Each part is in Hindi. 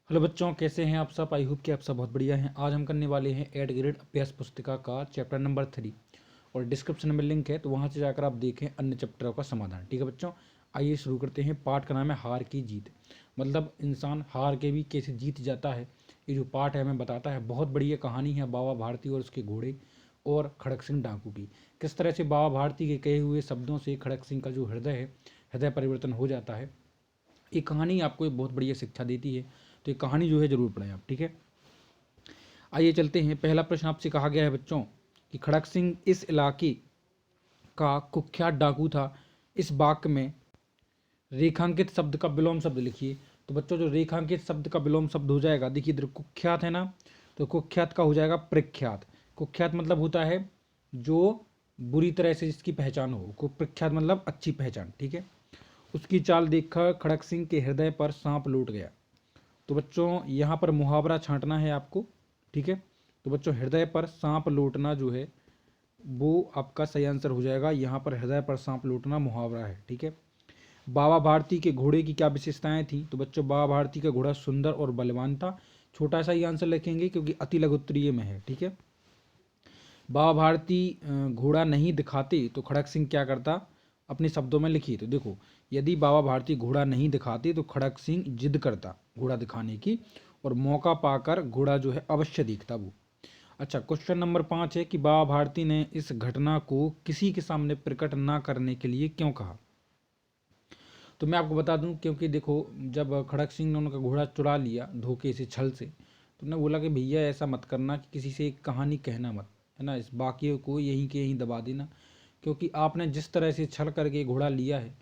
हेलो बच्चों, कैसे हैं आप सब। आई होप कि आप सब बहुत बढ़िया हैं। आज हम करने वाले हैं 8th ग्रेड अभ्यास पुस्तिका का चैप्टर नंबर 3 और डिस्क्रिप्शन में लिंक है, तो वहाँ से जाकर आप देखें अन्य चैप्टरों का समाधान। ठीक है बच्चों, आइए शुरू करते हैं। पाठ का नाम है हार की जीत, मतलब इंसान हार के भी कैसे जीत जाता है। ये जो पाठ है हमें बताता है। बहुत बढ़िया कहानी है बाबा भारती और उसके घोड़े और खड़क सिंह डाकू की। किस तरह से बाबा भारती के कहे हुए शब्दों से खड़क सिंह का जो हृदय है, हृदय परिवर्तन हो जाता है। ये कहानी आपको एक बहुत बढ़िया शिक्षा देती है, तो ये कहानी जो है जरूर पढ़ें आप। ठीक है, आइए चलते हैं। पहला प्रश्न आपसे कहा गया है बच्चों कि खड़क सिंह इस इलाके का कुख्यात डाकू था। इस वाक्य में रेखांकित शब्द का विलोम शब्द लिखिए। तो बच्चों जो रेखांकित शब्द का विलोम शब्द हो जाएगा, देखिए इधर कुख्यात है ना, तो कुख्यात का हो जाएगा प्रख्यात। कुख्यात मतलब होता है जो बुरी तरह से जिसकी पहचान हो, को प्रख्यात मतलब अच्छी पहचान। ठीक है, उसकी चाल देखकर खड़क सिंह के हृदय पर सांप लौट गया। तो बच्चों यहाँ पर मुहावरा छांटना है आपको। ठीक है, तो बच्चों हृदय पर सांप लौटना जो है वो आपका सही आंसर हो जाएगा। यहाँ पर हृदय पर सांप लौटना मुहावरा है। ठीक है, बाबा भारती के घोड़े की क्या विशेषताएं थी। तो बच्चों बाबा भारती का घोड़ा सुंदर और बलवान था। छोटा सा ही आंसर लिखेंगे क्योंकि अति लघु उत्तरीय में है। ठीक है, बाबा भारती घोड़ा नहीं दिखाते तो खड़क सिंह क्या करता, अपने शब्दों में लिखिए। तो देखो, यदि बाबा भारती घोड़ा नहीं दिखाते तो खड़क सिंह जिद करता घोड़ा दिखाने की, और मौका पाकर घोड़ा जो है अवश्य दिखता वो। अच्छा, क्वेश्चन नंबर 5 है कि बाबा भारती ने इस घटना को किसी के सामने प्रकट ना करने के लिए क्यों कहा। तो मैं आपको बता दूं, क्योंकि देखो जब खड़क सिंह ने उनका घोड़ा चुरा लिया धोखे से, छल से, तो उन्होंने बोला कि भैया ऐसा मत करना कि किसी से एक कहानी कहना मत, है ना, इस बाकी को यहीं के यहीं दबा देना। क्योंकि आपने जिस तरह से छल करके घोड़ा लिया है,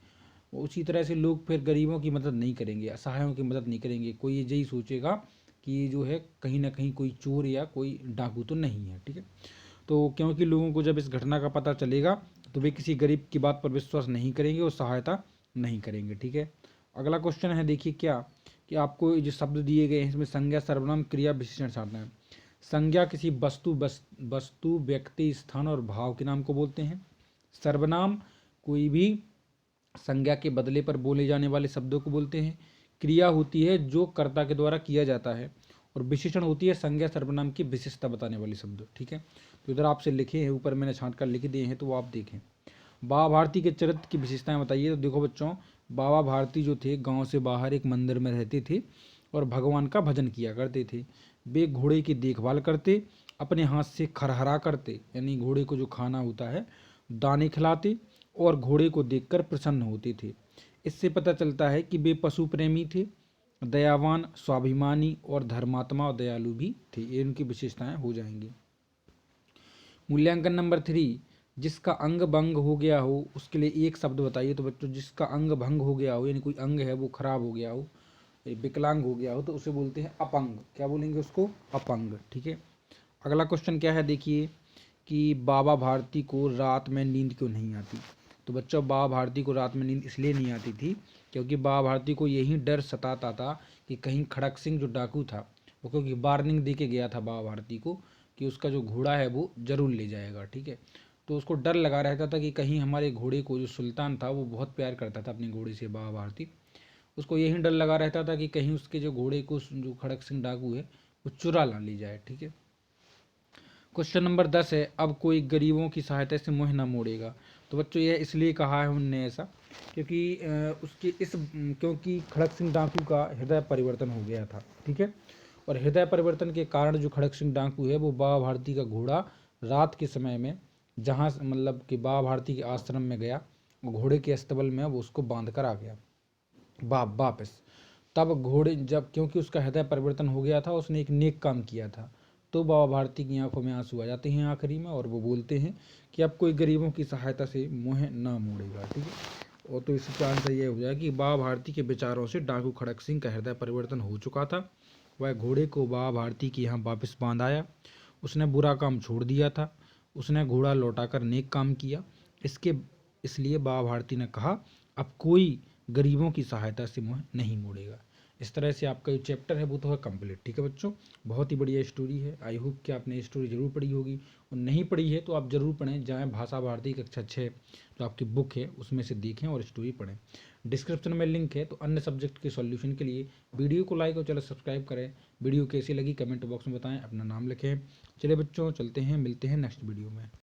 उसी तरह से लोग फिर गरीबों की मदद नहीं करेंगे, असहायों की मदद नहीं करेंगे। कोई ये यही सोचेगा कि ये जो है कहीं ना कहीं कोई चोर या कोई डाकू तो नहीं है। ठीक है, तो क्योंकि लोगों को जब इस घटना का पता चलेगा तो वे किसी गरीब की बात पर विश्वास नहीं करेंगे और सहायता नहीं करेंगे। ठीक है, अगला क्वेश्चन है, देखिए क्या कि आपको जो शब्द दिए गए हैं इसमें संज्ञा, सर्वनाम, क्रिया, विशेषण छाटना है। संज्ञा किसी वस्तु, व्यक्ति, स्थान और भाव के नाम को बोलते हैं। सर्वनाम कोई भी संज्ञा के बदले पर बोले जाने वाले शब्दों को बोलते हैं। क्रिया होती है जो कर्ता के द्वारा किया जाता है, और विशेषण होती है संज्ञा सर्वनाम की विशेषता बताने वाले शब्द। ठीक है, तो इधर आपसे लिखे हैं, ऊपर मैंने छांट कर लिख दिए हैं, तो वो आप देखें। बाबा भारती के चरित्र की विशेषताएं बताइए। तो देखो बच्चों, बाबा भारती जो थे गांव से बाहर एक मंदिर में रहते थे और भगवान का भजन किया करते थे। वे घोड़े की देखभाल करते, अपने हाथ से खरहरा करते, यानी घोड़े को जो खाना होता है दाने खिलाते, और घोड़े को देखकर प्रसन्न होते थे। इससे पता चलता है कि वे पशु प्रेमी थे, दयावान, स्वाभिमानी और धर्मात्मा और दयालु भी थे। ये उनकी विशेषताएं हो जाएंगी। मूल्यांकन नंबर 3, जिसका अंग भंग हो गया हो उसके लिए एक शब्द बताइए। तो बच्चों जिसका अंग भंग हो गया हो, यानी कोई अंग है वो खराब हो गया हो, विकलांग हो गया हो, तो उसे बोलते हैं अपंग। क्या बोलेंगे उसको, अपंग। ठीक है, अगला क्वेश्चन क्या है, देखिए कि बाबा भारती को रात में नींद क्यों नहीं आती। तो बच्चों बाबा भारती को रात में नींद इसलिए नहीं आती थी क्योंकि बाबा भारती को यही डर सताता था कि कहीं खड़क सिंह जो डाकू था वो, क्योंकि वार्निंग दे के गया था बाबा भारती को कि उसका जो घोड़ा है वो जरूर ले जाएगा। ठीक है, तो उसको डर लगा रहता था कि कहीं हमारे घोड़े को, जो सुल्तान था वो बहुत प्यार करता था अपने घोड़े से बाबा भारती, उसको यही डर लगा रहता था कि कहीं उसके जो घोड़े को जो खड़क सिंह डाकू है वो चुरा ला ली जाए। ठीक है, क्वेश्चन नंबर 10 है, अब कोई गरीबों की सहायता से मुँह न मोड़ेगा। तो बच्चों यह इसलिए कहा है उनने ऐसा क्योंकि क्योंकि खड़क सिंह डाकू का हृदय परिवर्तन हो गया था। ठीक है, और हृदय परिवर्तन के कारण जो खड़क सिंह डाकू है वो बाबा भारती का घोड़ा रात के समय में, जहाँ मतलब कि बाबा भारती के आश्रम में गया, घोड़े के अस्तबल में वो उसको बांध कर आ गया वापस। तब घोड़े जब, क्योंकि उसका हृदय परिवर्तन हो गया था, उसने एक नेक काम किया था, तो बाबा भारती की आंखों में आंसू आ जाते हैं आखिरी में, और वो बोलते हैं कि अब कोई गरीबों की सहायता से मुँह ना मोड़ेगा। ठीक है, और तो इसका आंसर ये हो जाए कि बाबा भारती के विचारों से डाकू खड़क सिंह का हृदय परिवर्तन हो चुका था। वह घोड़े को बाबा भारती के यहाँ वापस बांध आया। उसने बुरा काम छोड़ दिया था, उसने घोड़ा लौटाकर नेक काम किया। इसलिए बाबा भारती ने कहा अब कोई गरीबों की सहायता से मुँह नहीं मोड़ेगा। इस तरह से आपका जो चैप्टर है वो तो है कंप्लीट। ठीक है बच्चों, बहुत ही बढ़िया स्टोरी है। आई होप कि आपने ये स्टोरी जरूर पढ़ी होगी, और नहीं पढ़ी है तो आप जरूर पढ़ें। जाएँ भाषा भारती कक्षा 6 जो आपकी बुक है उसमें से देखें और स्टोरी पढ़ें। डिस्क्रिप्शन में लिंक है, तो अन्य सब्जेक्ट के सॉल्यूशन के लिए वीडियो को लाइक और चैनल सब्सक्राइब करें। वीडियो कैसी लगी कमेंट बॉक्स में बताएं, अपना नाम लिखें। चलिए बच्चों चलते हैं, मिलते हैं नेक्स्ट वीडियो में।